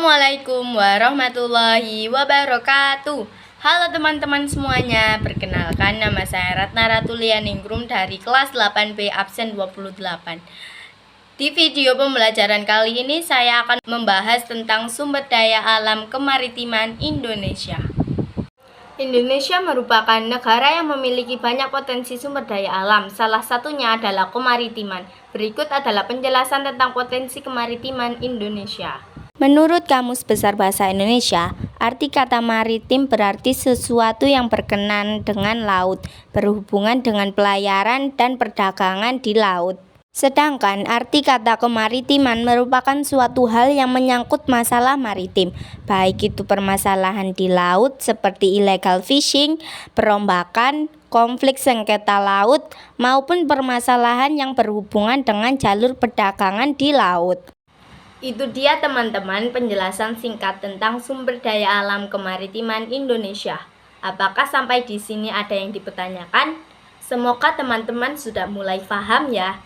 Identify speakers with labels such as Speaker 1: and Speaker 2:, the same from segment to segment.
Speaker 1: Assalamualaikum warahmatullahi wabarakatuh. Halo teman-teman semuanya, perkenalkan nama saya Ratna Ratulia Ningrum dari kelas 8B absen 28. Di video pembelajaran kali ini saya akan membahas tentang sumber daya alam kemaritiman Indonesia. Indonesia merupakan negara yang memiliki banyak potensi sumber daya alam. Salah satunya adalah kemaritiman. Berikut adalah penjelasan tentang potensi kemaritiman Indonesia. Menurut Kamus Besar Bahasa Indonesia, arti kata maritim berarti sesuatu yang berkenaan dengan laut, berhubungan dengan pelayaran dan perdagangan di laut. Sedangkan arti kata kemaritiman merupakan suatu hal yang menyangkut masalah maritim, baik itu permasalahan di laut seperti illegal fishing, perombakan, konflik sengketa laut, maupun permasalahan yang berhubungan dengan jalur perdagangan di laut. Itu dia teman-teman penjelasan singkat tentang sumber daya alam kemaritiman Indonesia. Apakah sampai di sini ada yang dipertanyakan? Semoga teman-teman sudah mulai paham ya.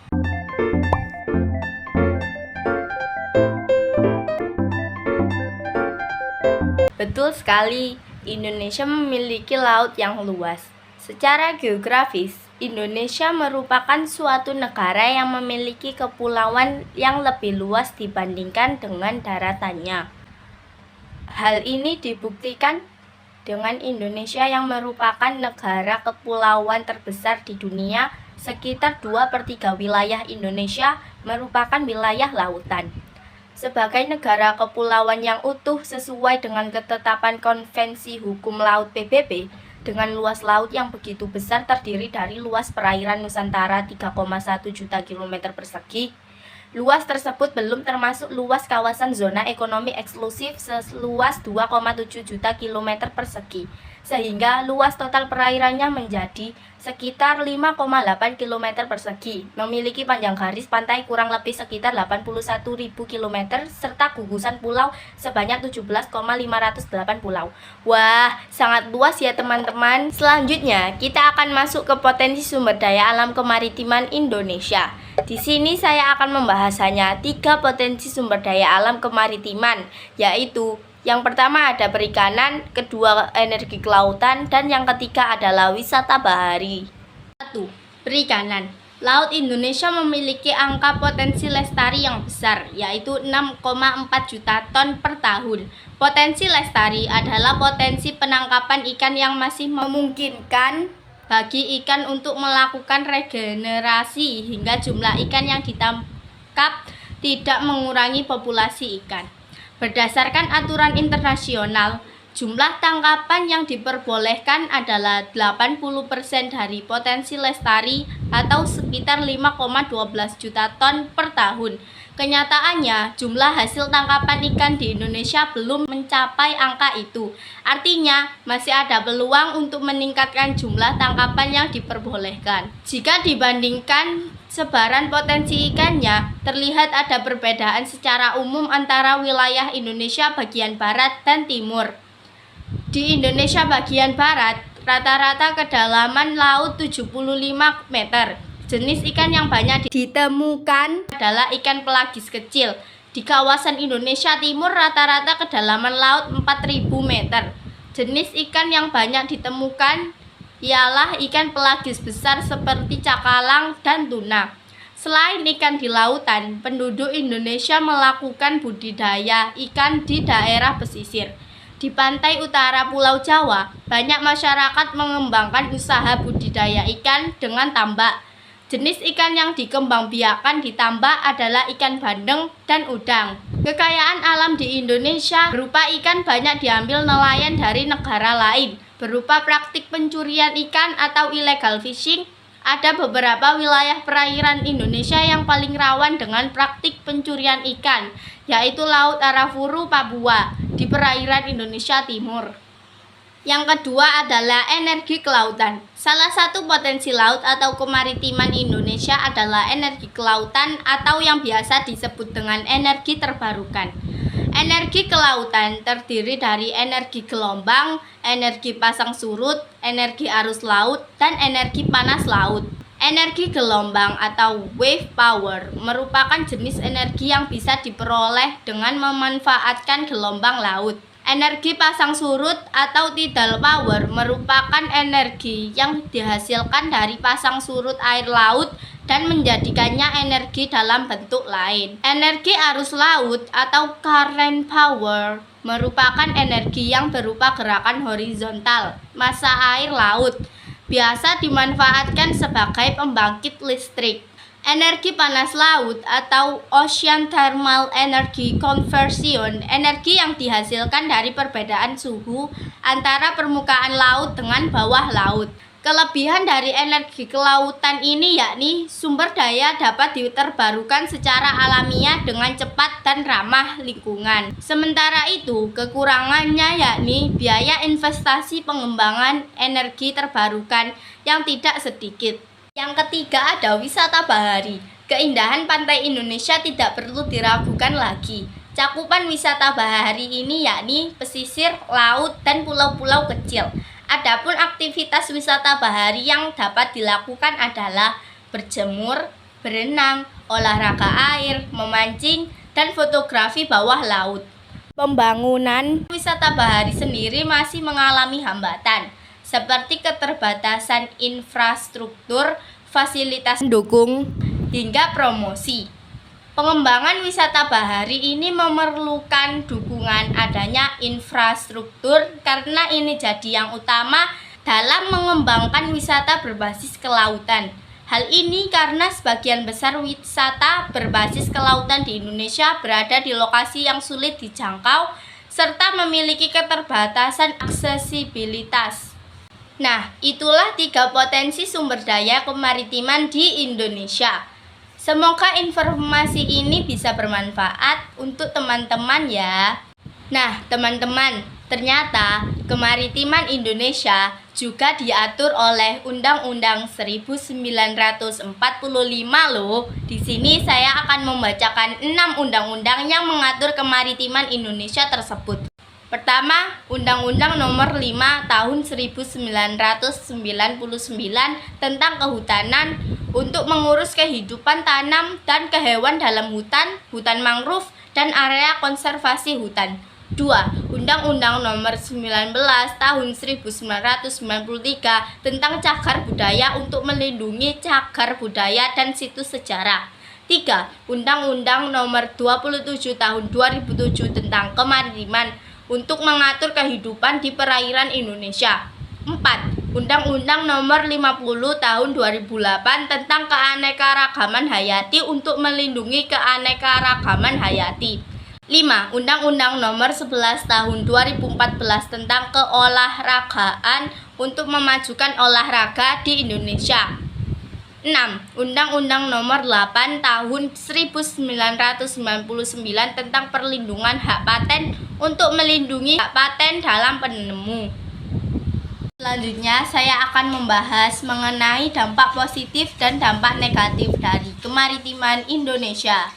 Speaker 1: Betul sekali, Indonesia memiliki laut yang luas. Secara geografis, Indonesia merupakan suatu negara yang memiliki kepulauan yang lebih luas dibandingkan dengan daratannya. Hal ini dibuktikan dengan Indonesia yang merupakan negara kepulauan terbesar di dunia. Sekitar 2/3 wilayah Indonesia merupakan wilayah lautan. Sebagai negara kepulauan yang utuh sesuai dengan ketetapan Konvensi Hukum Laut PBB, dengan luas laut yang begitu besar terdiri dari luas perairan Nusantara 3,1 juta km persegi. Luas tersebut belum termasuk luas kawasan zona ekonomi eksklusif seluas 2,7 juta km persegi, sehingga luas total perairannya menjadi sekitar 5,8 km persegi, memiliki panjang garis pantai kurang lebih sekitar 81.000 km, serta gugusan pulau sebanyak 17,508 pulau. Wah, sangat luas ya teman-teman. Selanjutnya, kita akan masuk ke potensi sumber daya alam kemaritiman Indonesia. Di sini saya akan membahasanya 3 potensi sumber daya alam kemaritiman, yaitu yang pertama ada perikanan, kedua energi kelautan, dan yang ketiga adalah wisata bahari. 1. Perikanan. Laut Indonesia memiliki angka potensi lestari yang besar, yaitu 6,4 juta ton per tahun. Potensi lestari adalah potensi penangkapan ikan yang masih memungkinkan bagi ikan untuk melakukan regenerasi hingga jumlah ikan yang ditangkap tidak mengurangi populasi ikan. Berdasarkan aturan internasional, jumlah tangkapan yang diperbolehkan adalah 80% dari potensi lestari atau sekitar 5,12 juta ton per tahun. Kenyataannya, jumlah hasil tangkapan ikan di Indonesia belum mencapai angka itu. Artinya, masih ada peluang untuk meningkatkan jumlah tangkapan yang diperbolehkan. Jika dibandingkan sebaran potensi ikannya, terlihat ada perbedaan secara umum antara wilayah Indonesia bagian barat dan timur. Di Indonesia bagian barat, rata-rata kedalaman laut 75 meter. Jenis ikan yang banyak ditemukan adalah ikan pelagis kecil. Di kawasan Indonesia Timur, rata-rata kedalaman laut 4.000 meter. Jenis ikan yang banyak ditemukan ialah ikan pelagis besar seperti cakalang dan tuna. Selain ikan di lautan, penduduk Indonesia melakukan budidaya ikan di daerah pesisir. Di pantai utara Pulau Jawa, banyak masyarakat mengembangkan usaha budidaya ikan dengan tambak. Jenis ikan yang dikembangbiakan di tambak adalah ikan bandeng dan udang. Kekayaan alam di Indonesia berupa ikan banyak diambil nelayan dari negara lain, berupa praktik pencurian ikan atau illegal fishing. Ada beberapa wilayah perairan Indonesia yang paling rawan dengan praktik pencurian ikan, yaitu Laut Arafuru, Papua, di perairan Indonesia Timur. Yang kedua adalah energi kelautan. Salah satu potensi laut atau kemaritiman Indonesia adalah energi kelautan atau yang biasa disebut dengan energi terbarukan. Energi kelautan terdiri dari energi gelombang, energi pasang surut, energi arus laut, dan energi panas laut. Energi gelombang atau wave power merupakan jenis energi yang bisa diperoleh dengan memanfaatkan gelombang laut. Energi pasang surut atau tidal power merupakan energi yang dihasilkan dari pasang surut air laut dan menjadikannya energi dalam bentuk lain. Energi arus laut atau current power merupakan energi yang berupa gerakan horizontal massa air laut, biasa dimanfaatkan sebagai pembangkit listrik. Energi panas laut atau ocean thermal energy conversion, energi yang dihasilkan dari perbedaan suhu antara permukaan laut dengan bawah laut. Kelebihan dari energi kelautan ini yakni sumber daya dapat diterbarukan secara alamiah dengan cepat dan ramah lingkungan. Sementara itu, kekurangannya yakni biaya investasi pengembangan energi terbarukan yang tidak sedikit. Yang ketiga ada wisata bahari. Keindahan pantai Indonesia tidak perlu diragukan lagi. Cakupan wisata bahari ini yakni pesisir, laut, dan pulau-pulau kecil. Adapun aktivitas wisata bahari yang dapat dilakukan adalah berjemur, berenang, olahraga air, memancing, dan fotografi bawah laut. Pembangunan wisata bahari sendiri masih mengalami hambatan, seperti keterbatasan infrastruktur, fasilitas pendukung, hingga promosi. Pengembangan wisata bahari ini memerlukan dukungan adanya infrastruktur karena ini jadi yang utama dalam mengembangkan wisata berbasis kelautan. Hal ini karena sebagian besar wisata berbasis kelautan di Indonesia berada di lokasi yang sulit dijangkau serta memiliki keterbatasan aksesibilitas. Nah, itulah 3 potensi sumber daya kemaritiman di Indonesia. Semoga informasi ini bisa bermanfaat untuk teman-teman ya. Nah, teman-teman, ternyata kemaritiman Indonesia juga diatur oleh Undang-Undang 1945 loh. Di sini saya akan membacakan 6 undang-undang yang mengatur kemaritiman Indonesia tersebut. Pertama, Undang-Undang Nomor 5 Tahun 1999 tentang Kehutanan untuk mengurus kehidupan tanam dan kehewan dalam hutan, hutan mangrove, dan area konservasi hutan. 2. Undang-Undang Nomor 19 Tahun 1993 tentang Cagar Budaya untuk melindungi cagar budaya dan situs sejarah. 3. Undang-Undang Nomor 27 Tahun 2007 tentang Kemaritiman untuk mengatur kehidupan di perairan Indonesia. 4. Undang-Undang Nomor 50 Tahun 2008 tentang Keanekaragaman Hayati untuk melindungi keanekaragaman hayati. 5. Undang-Undang Nomor 11 Tahun 2014 tentang keolahragaan untuk memajukan olahraga di Indonesia. 6. Undang-Undang Nomor 8 Tahun 1999 tentang perlindungan hak paten untuk melindungi hak paten dalam penemu. Selanjutnya, saya akan membahas mengenai dampak positif dan dampak negatif dari kemaritiman Indonesia.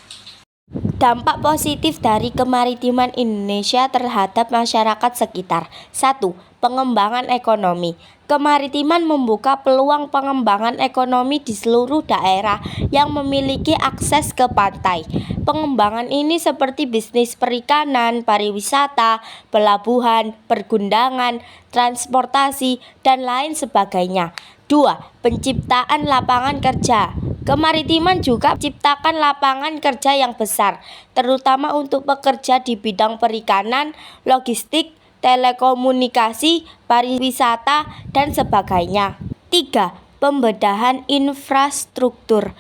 Speaker 1: Dampak positif dari kemaritiman Indonesia terhadap masyarakat sekitar. 1. Pengembangan ekonomi. Kemaritiman membuka peluang pengembangan ekonomi di seluruh daerah yang memiliki akses ke pantai. Pengembangan ini seperti bisnis perikanan, pariwisata, pelabuhan, pergundangan, transportasi, dan lain sebagainya. 2. Penciptaan lapangan kerja. Kemaritiman juga menciptakan lapangan kerja yang besar, terutama untuk pekerja di bidang perikanan, logistik, telekomunikasi, pariwisata, dan sebagainya. 3. Pembedahan infrastruktur.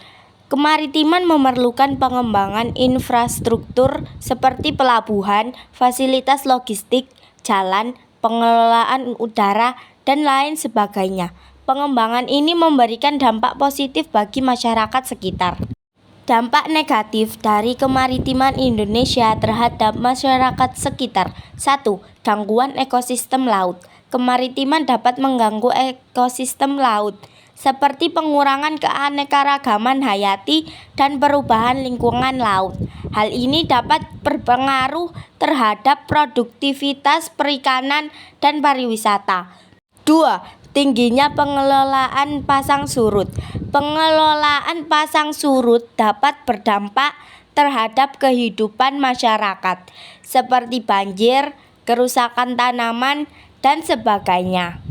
Speaker 1: Kemaritiman memerlukan pengembangan infrastruktur seperti pelabuhan, fasilitas logistik, jalan, pengelolaan udara, dan lain sebagainya. Pengembangan ini memberikan dampak positif bagi masyarakat sekitar. Dampak negatif dari kemaritiman Indonesia terhadap masyarakat sekitar. 1. Gangguan ekosistem laut. Kemaritiman dapat mengganggu ekosistem laut, seperti pengurangan keanekaragaman hayati dan perubahan lingkungan laut. Hal ini dapat berpengaruh terhadap produktivitas perikanan dan pariwisata. 2. tingginya pengelolaan pasang surut. Pengelolaan pasang surut dapat berdampak terhadap kehidupan masyarakat, seperti banjir, kerusakan tanaman, dan sebagainya.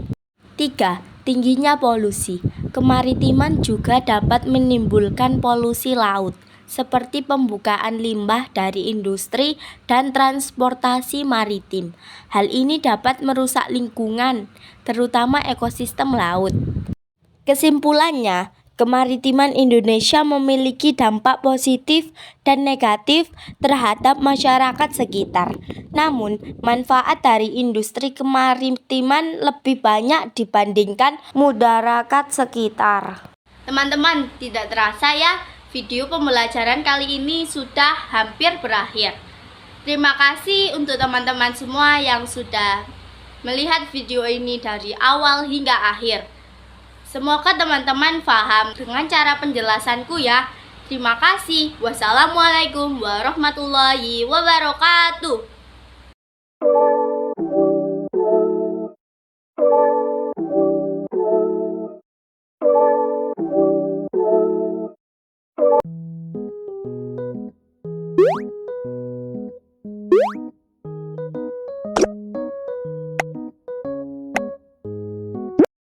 Speaker 1: 3. Tingginya polusi. Kemaritiman juga dapat menimbulkan polusi laut, seperti pembukaan limbah dari industri dan transportasi maritim. Hal ini dapat merusak lingkungan, terutama ekosistem laut. Kesimpulannya, kemaritiman Indonesia memiliki dampak positif dan negatif terhadap masyarakat sekitar. Namun, manfaat dari industri kemaritiman lebih banyak dibandingkan mudarat sekitar. Teman-teman, tidak terasa ya, video pembelajaran kali ini sudah hampir berakhir. Terima kasih untuk teman-teman semua yang sudah melihat video ini dari awal hingga akhir. Semoga teman-teman paham dengan cara penjelasanku ya. Terima kasih. Wassalamualaikum warahmatullahi wabarakatuh.